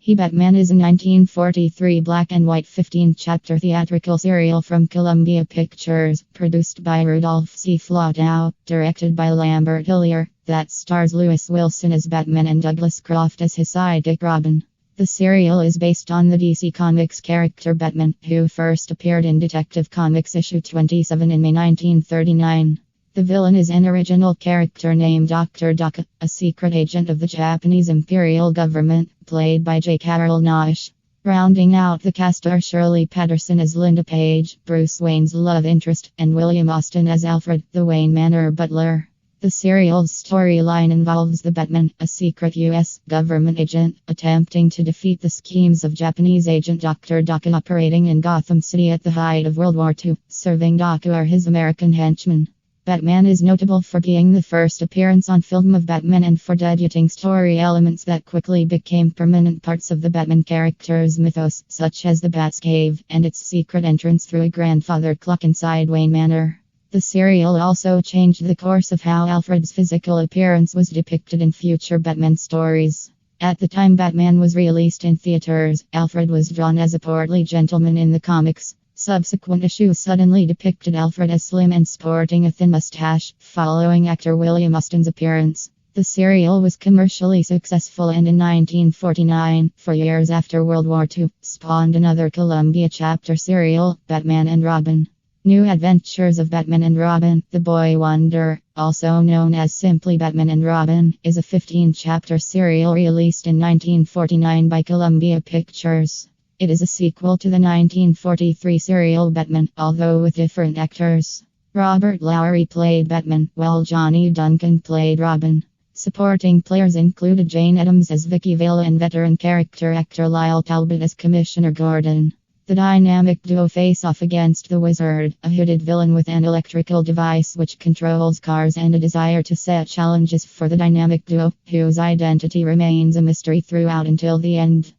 He Batman is a 1943 black and white 15-chapter theatrical serial from Columbia Pictures, produced by Rudolph C. Flatow, directed by Lambert Hillier, that stars Lewis Wilson as Batman and Douglas Croft as his sidekick Robin. The serial is based on the DC Comics character Batman, who first appeared in Detective Comics issue 27 in May 1939. The villain is an original character named Dr. Doka, a secret agent of the Japanese Imperial Government, played by J. Carroll Naish. Rounding out the cast are Shirley Patterson as Linda Page, Bruce Wayne's love interest, and William Austin as Alfred, the Wayne Manor butler. The serial's storyline involves the Batman, a secret U.S. government agent, attempting to defeat the schemes of Japanese agent Dr. Doka operating in Gotham City at the height of World War II. Serving Doka are his American henchmen. Batman is notable for being the first appearance on film of Batman and for debuting story elements that quickly became permanent parts of the Batman character's mythos, such as the Bat's Cave and its secret entrance through a grandfather clock inside Wayne Manor. The serial also changed the course of how Alfred's physical appearance was depicted in future Batman stories. At the time Batman was released in theaters, Alfred was drawn as a portly gentleman in the comics. Subsequent issues suddenly depicted Alfred as slim and sporting a thin mustache, following actor William Austin's appearance. The serial was commercially successful and in 1949, 4 years after World War II, spawned another Columbia chapter serial, Batman and Robin. New Adventures of Batman and Robin, The Boy Wonder, also known as simply Batman and Robin, is a 15-chapter serial released in 1949 by Columbia Pictures. It is a sequel to the 1943 serial Batman, although with different actors. Robert Lowery played Batman, while Johnny Duncan played Robin. Supporting players included Jane Addams as Vicki Vale and veteran character actor Lyle Talbot as Commissioner Gordon. The dynamic duo face off against the Wizard, a hooded villain with an electrical device which controls cars and a desire to set challenges for the dynamic duo, whose identity remains a mystery throughout until the end.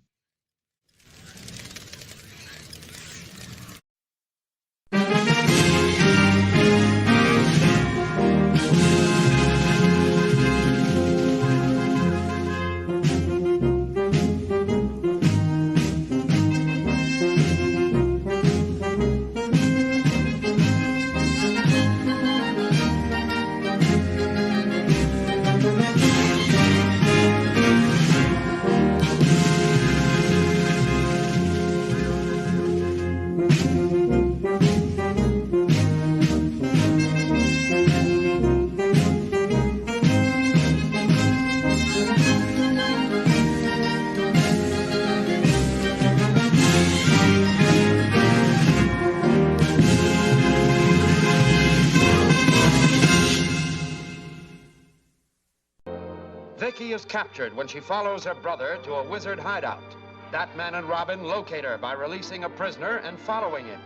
Vicki is captured when she follows her brother to a wizard hideout. Batman and Robin locate her by releasing a prisoner and following him.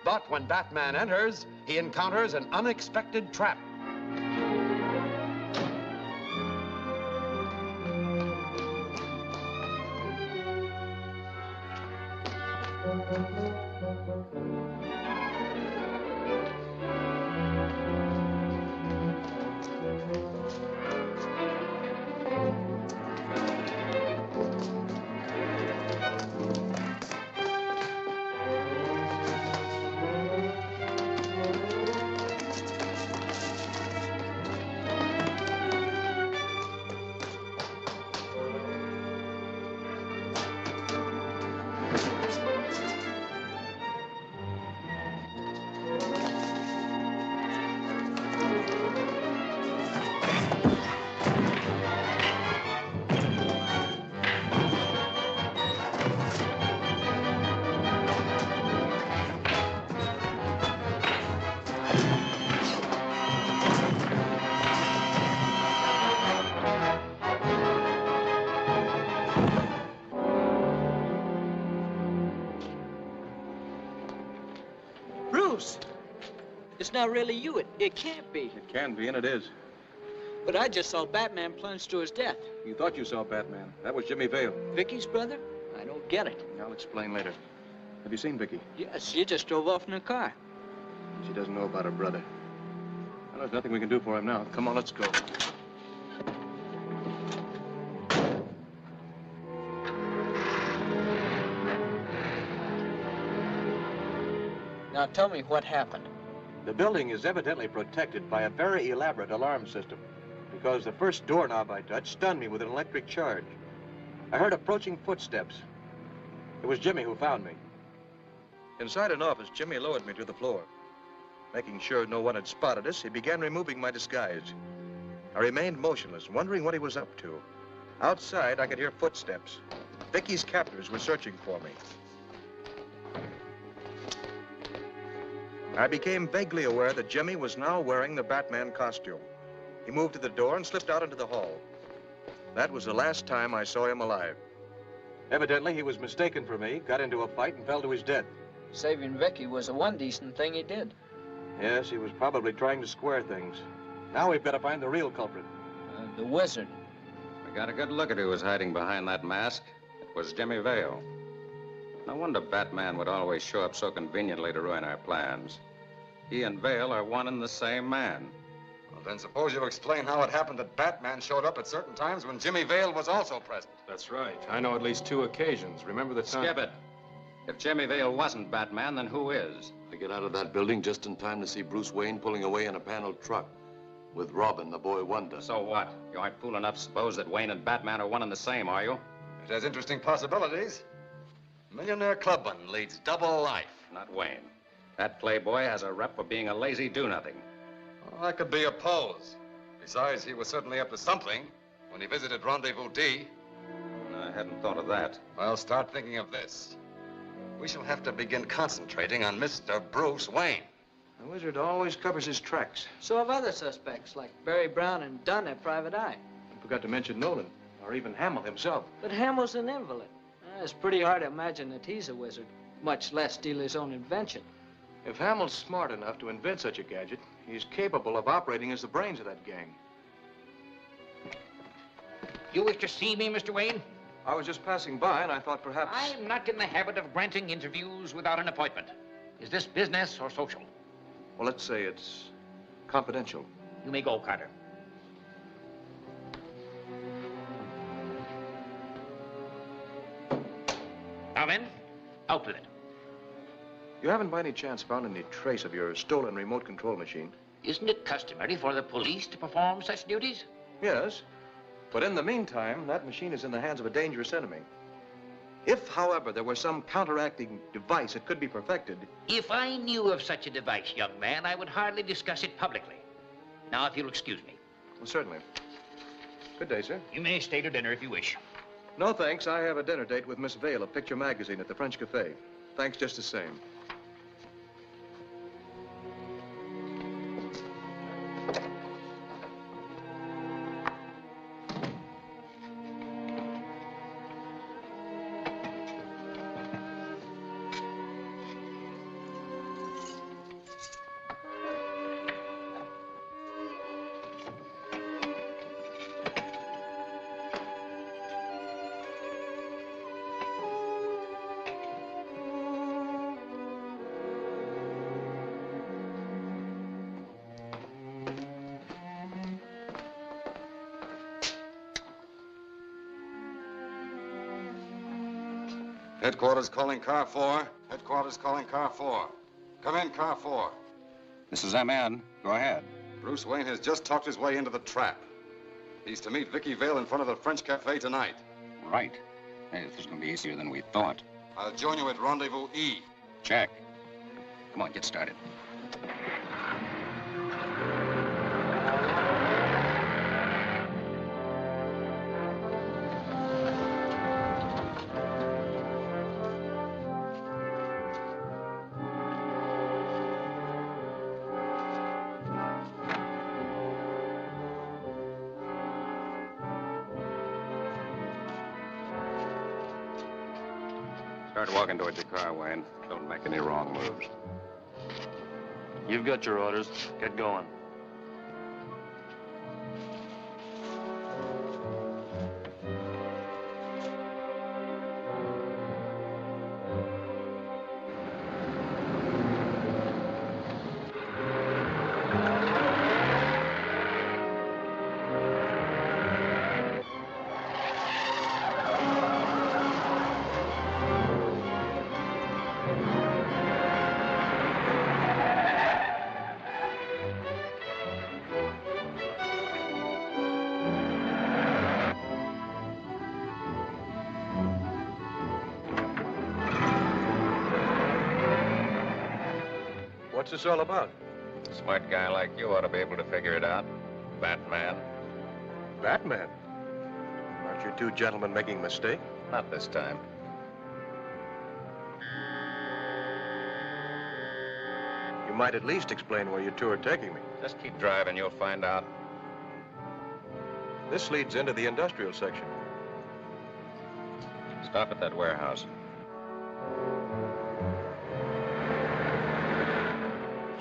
But when Batman enters, he encounters an unexpected trap. It's not really you. It can't be. It can be, and it is. But I just saw Batman plunge to his death. You thought you saw Batman. That was Jimmy Vale. Vicki's brother? I don't get it. I'll explain later. Have you seen Vicki? Yes, she just drove off in her car. She doesn't know about her brother. Well, there's nothing we can do for him now. Come on, let's go. Now tell me what happened. The building is evidently protected by a very elaborate alarm system, because the first doorknob I touched stunned me with an electric charge. I heard approaching footsteps. It was Jimmy who found me. Inside an office, Jimmy lowered me to the floor. Making sure no one had spotted us, he began removing my disguise. I remained motionless, wondering what he was up to. Outside, I could hear footsteps. Vicky's captors were searching for me. I became vaguely aware that Jimmy was now wearing the Batman costume. He moved to the door and slipped out into the hall. That was the last time I saw him alive. Evidently, he was mistaken for me, got into a fight, and fell to his death. Saving Vicki was the one decent thing he did. Yes, he was probably trying to square things. Now we've got to find the real culprit. The wizard. We got a good look at who was hiding behind that mask. It was Jimmy Vale. No wonder Batman would always show up so conveniently to ruin our plans. He and Vale are one and the same man. Well, then suppose you explain how it happened that Batman showed up at certain times when Jimmy Vale was also present. That's right. I know at least 2 occasions. Remember the time? Skip it. If Jimmy Vale wasn't Batman, then who is? I get out of that building just in time to see Bruce Wayne pulling away in a paneled truck with Robin, the boy wonder. So what? You aren't fool enough to suppose that Wayne and Batman are one and the same, are you? It has interesting possibilities. Millionaire clubman leads double life. Not Wayne. That playboy has a rep for being a lazy do-nothing. Well, that could be a pose. Besides, he was certainly up to something when he visited Rendezvous D. I hadn't thought of that. Well, start thinking of this. We shall have to begin concentrating on Mr. Bruce Wayne. The wizard always covers his tracks. So have other suspects, like Barry Brown and Dunn at Private Eye. I forgot to mention Nolan, or even Hamill himself. But Hamill's an invalid. It's pretty hard to imagine that he's a wizard, much less steal his own invention. If Hamill's smart enough to invent such a gadget, he's capable of operating as the brains of that gang. You wish to see me, Mr. Wayne? I was just passing by, and I thought perhaps... I'm not in the habit of granting interviews without an appointment. Is this business or social? Well, let's say it's confidential. You may go, Carter. Now then, out with it. You haven't by any chance found any trace of your stolen remote control machine? Isn't it customary for the police to perform such duties? Yes, but in the meantime, that machine is in the hands of a dangerous enemy. If, however, there were some counteracting device that could be perfected... If I knew of such a device, young man, I would hardly discuss it publicly. Now, if you'll excuse me. Well, certainly. Good day, sir. You may stay to dinner if you wish. No, thanks. I have a dinner date with Miss Vale of Picture Magazine at the French Cafe. Thanks just the same. Headquarters calling car 4. Headquarters calling car 4. Come in, car 4. This is MN. Go ahead. Bruce Wayne has just talked his way into the trap. He's to meet Vicki Vale in front of the French Cafe tonight. Right. Hey, this is going to be easier than we thought. I'll join you at Rendezvous E. Check. Come on, get started. Start walking towards your car, Wayne. Don't make any wrong moves. You've got your orders. Get going. What's this all about? A smart guy like you ought to be able to figure it out. Batman. Batman? Aren't you two gentlemen making a mistake? Not this time. You might at least explain where you two are taking me. Just keep driving, you'll find out. This leads into the industrial section. Stop at that warehouse.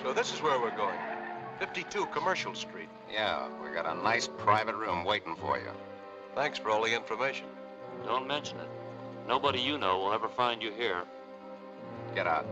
So this is where we're going. 52 Commercial Street. Yeah, we got a nice private room waiting for you. Thanks for all the information. Don't mention it. Nobody you know will ever find you here. Get out.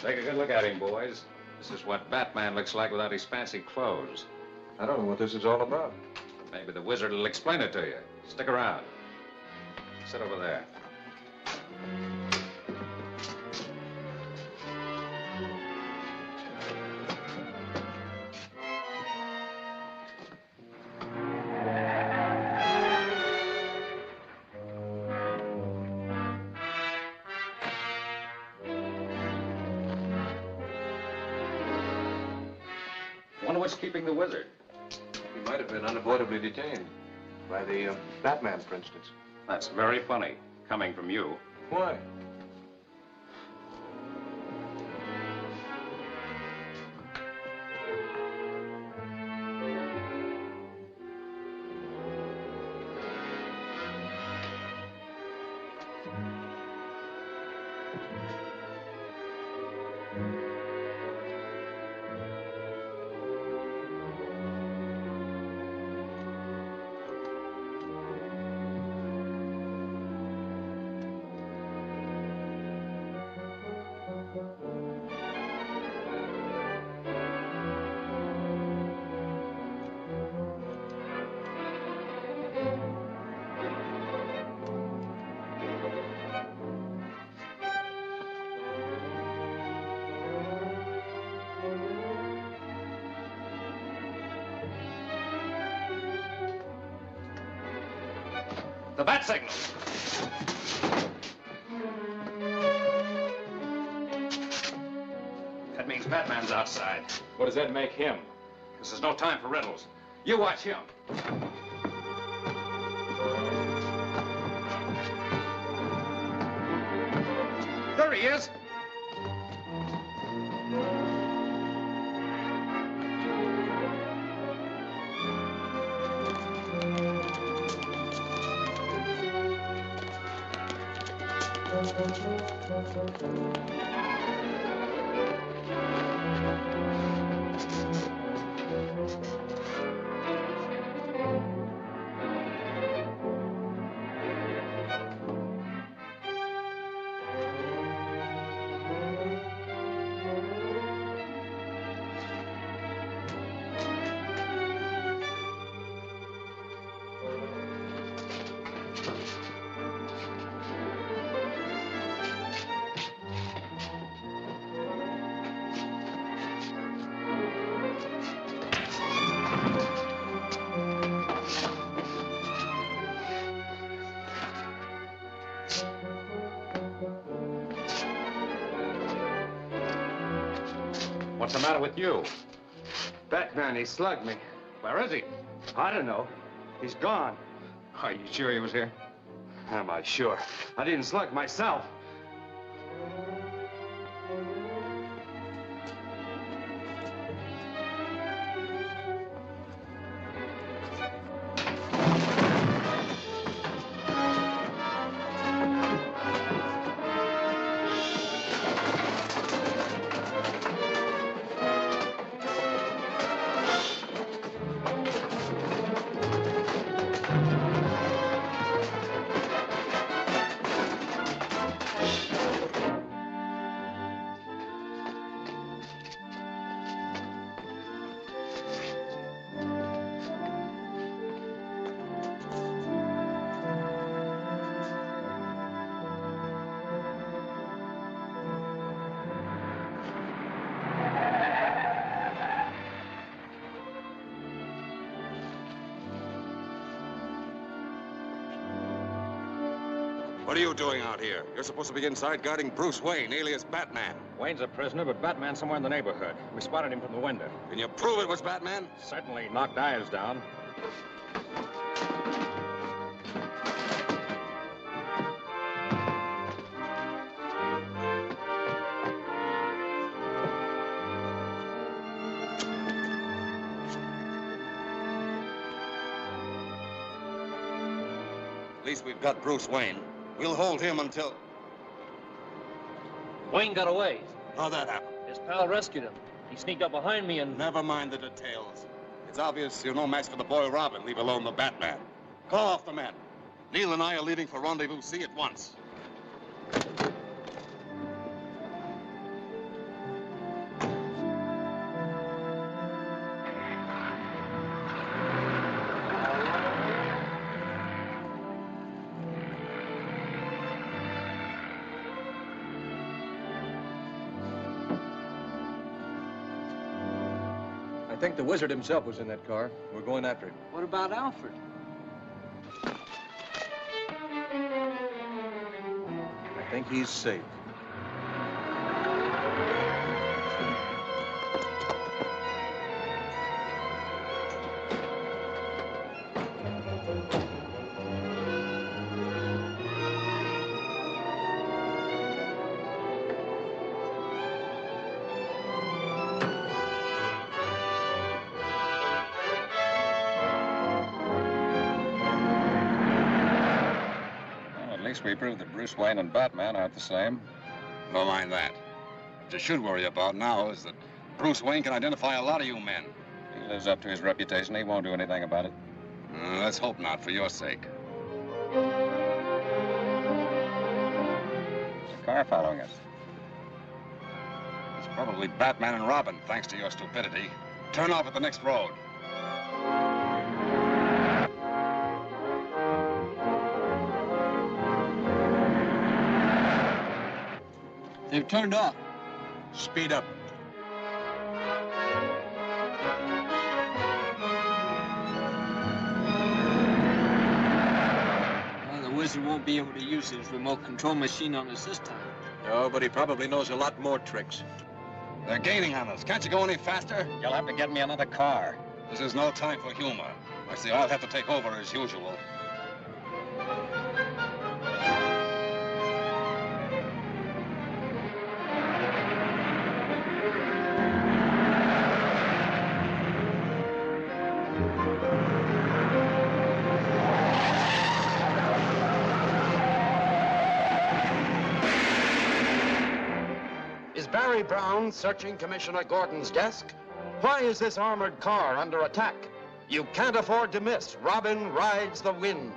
Take a good look at him, boys. This is what Batman looks like without his fancy clothes. I don't know what this is all about. Maybe the wizard will explain it to you. Stick around. Sit over there. Wonder what's keeping the wizard. He might have been unavoidably detained. By the Batman, for instance. That's very funny, coming from you. Why? The bat signal. That means Batman's outside. What does that make him? This is no time for riddles. You watch him. There he is. What's the matter with you? Batman, he slugged me. Where is he? I don't know. He's gone. Are you sure he was here? Am I sure? I didn't slug myself. What are you doing out here? You're supposed to be inside guarding Bruce Wayne, alias Batman. Wayne's a prisoner, but Batman's somewhere in the neighborhood. We spotted him from the window. Can you prove it was Batman? Certainly knocked eyes down. At least we've got Bruce Wayne. We'll hold him until... Wayne got away. How'd that happen? His pal rescued him. He sneaked up behind me and... Never mind the details. It's obvious you're no match for the boy Robin, leave alone the Batman. Call off the men. Neil and I are leaving for Rendezvous C at once. I think the wizard himself was in that car. We're going after him. What about Alfred? I think he's safe. We proved that Bruce Wayne and Batman aren't the same. Don't mind that. What you should worry about now is that Bruce Wayne can identify a lot of you men. He lives up to his reputation. He won't do anything about it. Let's hope not, for your sake. There's a car following us. It's probably Batman and Robin, thanks to your stupidity. Turn off at the next road. They've turned off. Speed up. Well, the wizard won't be able to use his remote control machine on us this time. No, but he probably knows a lot more tricks. They're gaining on us. Can't you go any faster? You'll have to get me another car. This is no time for humor. I see I'll have to take over as usual. Is Barry Brown searching Commissioner Gordon's desk? Why is this armored car under attack? You can't afford to miss Robin Rides the Wind.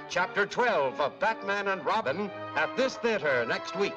Chapter 12 of Batman and Robin at this theater next week.